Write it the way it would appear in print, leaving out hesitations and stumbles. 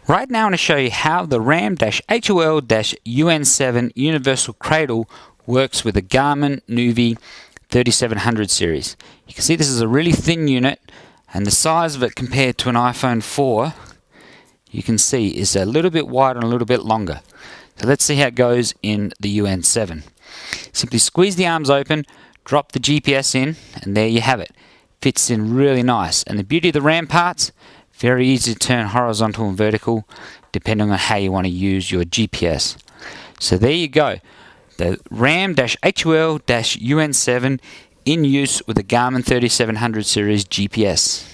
Right now I'm going to show you how the RAM-HOL-UN7 Universal Cradle works with the Garmin nuvi 3700 series. You can see this is a really thin unit, and the size of it compared to an iPhone 4, you can see is a little bit wider and a little bit longer. So let's see how it goes in the UN7. Simply squeeze the arms open, drop the GPS in, and there you have it. Fits in really nice. And the beauty of the RAM parts, very easy to turn horizontal and vertical depending on how you want to use your GPS. So there you go. The RAM-HOL-UN7 in use with the Garmin 3700 series GPS.